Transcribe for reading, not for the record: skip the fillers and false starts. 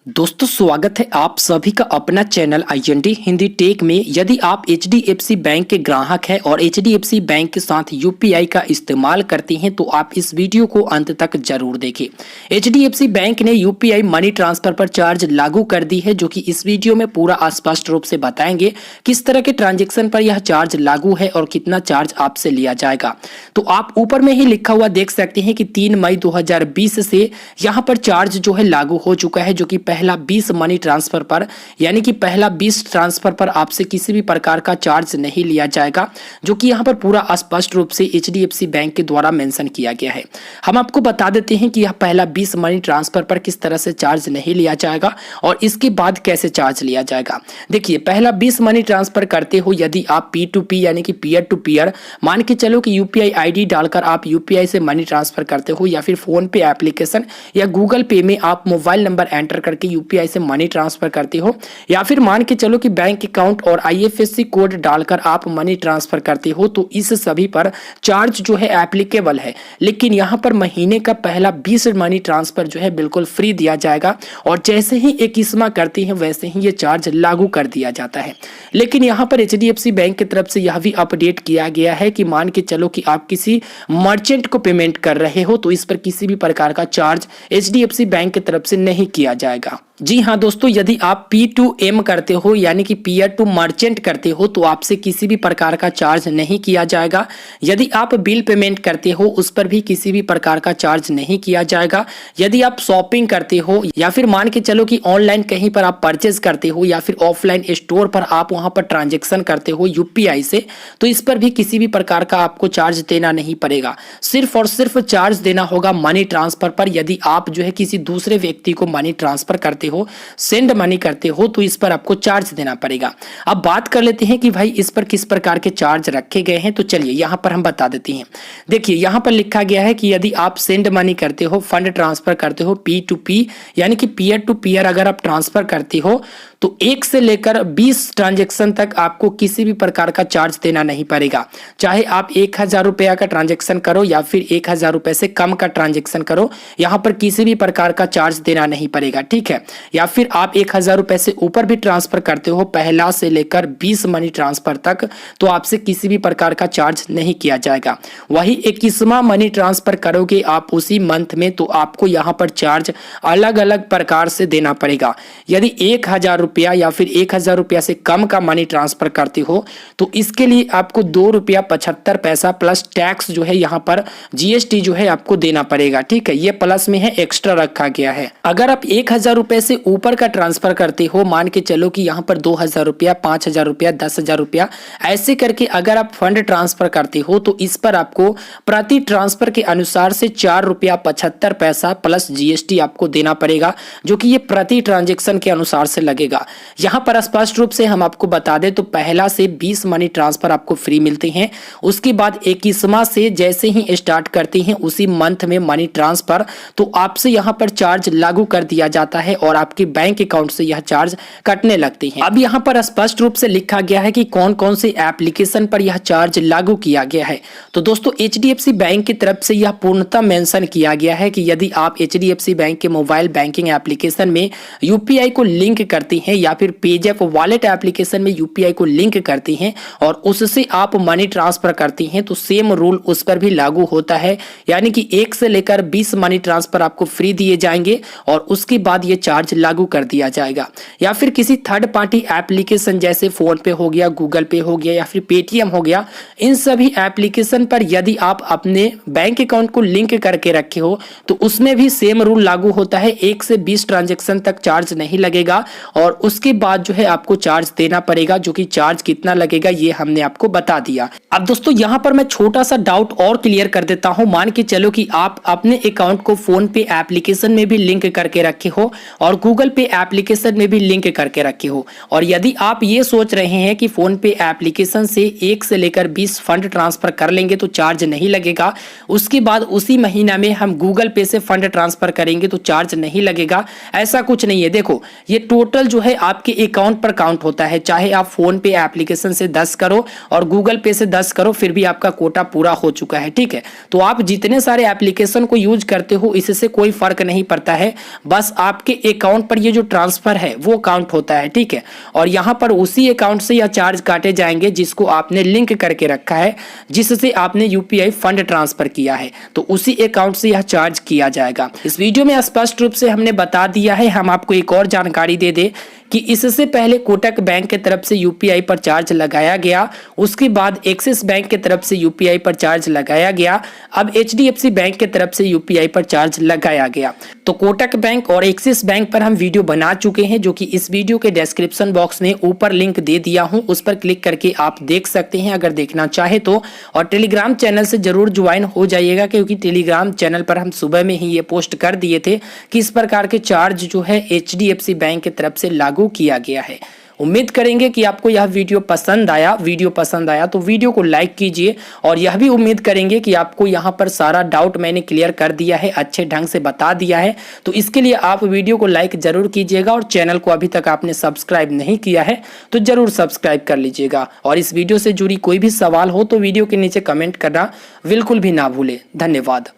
दोस्तों स्वागत है आप सभी का अपना चैनल आईएनडी हिंदी टेक में। यदि आप एचडीएफसी बैंक के ग्राहक हैं और एचडीएफसी बैंक के साथ यूपीआई का इस्तेमाल करते हैं तो आप इस वीडियो को अंत तक जरूर देखें। एचडीएफसी बैंक ने यूपीआई मनी ट्रांसफर पर चार्ज लागू कर दी है, जो कि इस वीडियो में पूरा स्पष्ट रूप से बताएंगे किस तरह के ट्रांजेक्शन पर यह चार्ज लागू है और कितना चार्ज आपसे लिया जाएगा। तो आप ऊपर में ही लिखा हुआ देख सकते हैं कि 3 मई 2020 से यहाँ पर चार्ज जो है लागू हो चुका है, जो कि पहला 20 मनी ट्रांसफर पर यानी कि पहला 20 ट्रांसफर पर आपसे किसी भी प्रकार का चार्ज नहीं लिया जाएगा, जो कि यहाँ पर पूरा स्पष्ट रूप से एचडीएफसी बैंक के द्वारा मेंशन किया गया है। हम आपको बता देते हैं कि यह पहला 20 मनी ट्रांसफर पर किस तरह से चार्ज नहीं लिया जाएगा और इसके बाद कैसे चार्ज लिया जाएगा। देखिए, पहला 20 मनी ट्रांसफर करते हो यदि आप P2P यानी कि पीयर टू पीयर मान के चलो कि यूपीआई आईडी डालकर आप यूपीआई से मनी ट्रांसफर करते हो, या फिर फोन पे एप्लीकेशन या गूगल पे में आप मोबाइल नंबर एंटर करके यूपीआई से मनी ट्रांसफर करते हो, या फिर मान के चलो कि बैंक अकाउंट और आईएफएससी कोड डालकर आप मनी ट्रांसफर करते हो, तो इस सभी पर चार्ज जो है एप्लीकेबल है। लेकिन यहाँ पर महीने का पहला 20 मनी ट्रांसफर जो है बिल्कुल फ्री दिया जाएगा और जैसे ही एक किस्मा करती है वैसे ही ये चार्ज लागू कर दिया जाता है। लेकिन यहाँ पर एचडीएफसी बैंक की तरफ से यह भी अपडेट किया गया है कि मान के चलो कि आप किसी मर्चेंट को पेमेंट कर रहे हो तो इस पर किसी भी प्रकार का चार्ज एचडीएफसी बैंक की तरफ से नहीं किया जाएगा। जी हाँ दोस्तों, यदि आप P2M करते हो यानी कि पीयर टू मर्चेंट करते हो तो आपसे किसी भी प्रकार का चार्ज नहीं किया जाएगा। यदि आप बिल पेमेंट करते हो उस पर भी किसी भी प्रकार का चार्ज नहीं किया जाएगा। यदि आप शॉपिंग करते हो या फिर मान के चलो कि ऑनलाइन कहीं पर आप परचेज करते हो या फिर ऑफलाइन स्टोर पर आप वहां पर ट्रांजेक्शन करते हो यूपीआई से, तो इस पर भी किसी भी प्रकार का आपको चार्ज देना नहीं पड़ेगा। सिर्फ और सिर्फ चार्ज देना होगा मनी ट्रांसफर पर। यदि आप जो है किसी दूसरे व्यक्ति को मनी ट्रांसफर करते हो, सेंड मनी करते हो, तो इस पर आपको चार्ज देना पड़ेगा। अब बात कर लेते हैं कि भाई इस पर किस प्रकार के चार्ज रखे गए हैं, तो चलिए यहां पर हम बता देते हैं। देखिए, यहां पर लिखा गया है कि यदि आप सेंड मनी करते हो, फंड ट्रांसफर करते हो P2P यानी कि पीयर टू पीयर अगर आप ट्रांसफर करते हो तो 1 से लेकर 20 ट्रांजेक्शन तक आपको किसी भी प्रकार का चार्ज देना नहीं पड़ेगा। चाहे आप 1000 रुपया का ट्रांजेक्शन करो या फिर 1000 रुपए से कम का ट्रांजेक्शन करो, यहां पर किसी भी प्रकार का चार्ज देना नहीं पड़ेगा, ठीक है। या फिर आप 1000 रुपए से ऊपर भी ट्रांसफर करते हो पहला से लेकर 20 मनी ट्रांसफर तक, तो आपसे किसी भी प्रकार का चार्ज नहीं किया जाएगा। वही 21वां मनी ट्रांसफर करोगे आप उसी मंथ में, तो आपको यहाँ पर चार्ज अलग अलग प्रकार से देना पड़ेगा। यदि 1000 रुपया या फिर 1000 रुपया से कम का मनी ट्रांसफर करते हो तो इसके लिए आपको ₹2.75 प्लस टैक्स जो है यहाँ पर जीएसटी जो है आपको देना पड़ेगा, ठीक है। ये प्लस में है, एक्स्ट्रा रखा गया है। अगर आप 1000 रुपए से ऊपर का ट्रांसफर करते हो, मान के चलो कि यहाँ पर 2000 रुपया, 5000 रुपया, 10,000 रुपया ऐसे करके अगर आप फंड ट्रांसफर करते हो तो इस पर आपको प्रति ट्रांसफर के अनुसार से ₹4.75 प्लस जीएसटी आपको देना पड़ेगा, जो कि ये प्रति ट्रांजेक्शन के अनुसार से लगेगा। यहाँ पर स्पष्ट रूप से हम आपको बता दें तो पहला से 20 मनी ट्रांसफर आपको फ्री मिलते हैं। उसके बाद 21वां से जैसे ही स्टार्ट करते हैं उसी मंथ में मनी ट्रांसफर, तो आपसे यहाँ पर चार्ज लागू कर दिया जाता है और आपके बैंक अकाउंट से यह चार्ज कटने लगते हैं। अब यहाँ पर स्पष्ट रूप से लिखा गया है कि कौन कौन से एप्लीकेशन पर यह चार्ज लागू किया गया है। तो दोस्तों, एचडीएफसी बैंक की तरफ से यह पूर्णतः मेंशन किया गया है कि यदि आप एचडीएफसी बैंक के मोबाइल बैंकिंग एप्लीकेशन में यूपीआई को लिंक करते हैं या फिर पेजैप वॉलेट एप्लीकेशन में यूपीआई को लिंक करते हैं और उससे आप मनी ट्रांसफर करते हैं, तो सेम रूल उस पर भी लागू होता है। यानी कि 1 से लेकर 20 मनी ट्रांसफर आपको फ्री दिए जाएंगे और उसके बाद ये चार्ज लागू कर दिया जाएगा। या फिर किसी थर्ड पार्टी एप्लीकेशन जैसे फोन पे हो गया, गूगल पे हो गया या फिर पेटीएम हो गया, इन सभी एप्लीकेशन पर यदि आप अपने बैंक अकाउंट को लिंक करके रखे हो तो उसमें भी सेम रूल लागू होता है। 1 से 20 ट्रांजेक्शन तक चार्ज नहीं लगेगा और उसके बाद जो है आपको चार्ज देना पड़ेगा, जो कि चार्ज कितना लगेगा ये हमने आपको बता दिया। अब दोस्तों, यहाँ पर मैं छोटा सा डाउट और क्लियर कर देता हूँ। मान के चलो कि आप अपने अकाउंट को फोन पे एप्लीकेशन में भी लिंक करके रखे हो और गूगल पे एप्लीकेशन में भी लिंक करके रखे हो, और यदि आप ये सोच रहे हैं कि फोन पे एप्लीकेशन से 1 से लेकर 20 फंड ट्रांसफर कर लेंगे तो चार्ज नहीं लगेगा, उसके बाद उसी महीना में हम गूगल पे से फंड ट्रांसफर करेंगे तो चार्ज नहीं लगेगा, ऐसा कुछ नहीं है। देखो, ये टोटल जो है है आपके अकाउंट पर काउंट होता है। चाहे आप फोन पे एप्लीकेशन से 10 करो और गूगल पे से 10 करो, फिर भी आपका कोटा पूरा हो चुका है। ठीक है, तो आप जितने सारे एप्लीकेशन को यूज करते हो इससे कोई फर्क नहीं पड़ता है, बस आपके अकाउंट पर ये जो ट्रांसफर है वो काउंट होता है। ठीक है, और यहाँ पर उसी अकाउंट से यह चार्ज काटे जाएंगे जिसको आपने लिंक करके रखा है, जिससे आपने यूपीआई फंड ट्रांसफर किया है, तो उसी अकाउंट से यह चार्ज किया जाएगा। इस वीडियो में स्पष्ट रूप से हमने बता दिया है। हम आपको एक और जानकारी दे दे कि इससे पहले कोटक बैंक की तरफ से यूपीआई पर चार्ज लगाया गया, उसके बाद एक्सिस बैंक की तरफ से यूपीआई पर चार्ज लगाया गया, अब एचडीएफसी बैंक की तरफ से यूपीआई पर चार्ज लगाया गया। तो कोटक बैंक और एक्सिस बैंक पर हम वीडियो बना चुके हैं, जो कि इस वीडियो के डिस्क्रिप्शन बॉक्स में ऊपर लिंक दे दिया हूं, उस पर क्लिक करके आप देख सकते हैं अगर देखना चाहे तो। और टेलीग्राम चैनल से जरूर ज्वाइन हो जाइएगा, क्योंकि टेलीग्राम चैनल पर हम सुबह में ही ये पोस्ट कर दिए थे कि इस प्रकार के चार्ज जो है एचडीएफसी बैंक की तरफ से लागू किया गया है। उम्मीद करेंगे कि आपको यह वीडियो पसंद आया तो वीडियो को लाइक कीजिए, और यह भी उम्मीद करेंगे कि आपको यहाँ पर सारा डाउट मैंने क्लियर कर दिया है, अच्छे ढंग से बता दिया है। तो इसके लिए आप वीडियो को लाइक जरूर कीजिएगा, और चैनल को अभी तक आपने सब्सक्राइब नहीं किया है तो जरूर सब्सक्राइब कर लीजिएगा। और इस वीडियो से जुड़ी कोई भी सवाल हो तो वीडियो के नीचे कमेंट करना बिल्कुल भी ना भूले। धन्यवाद।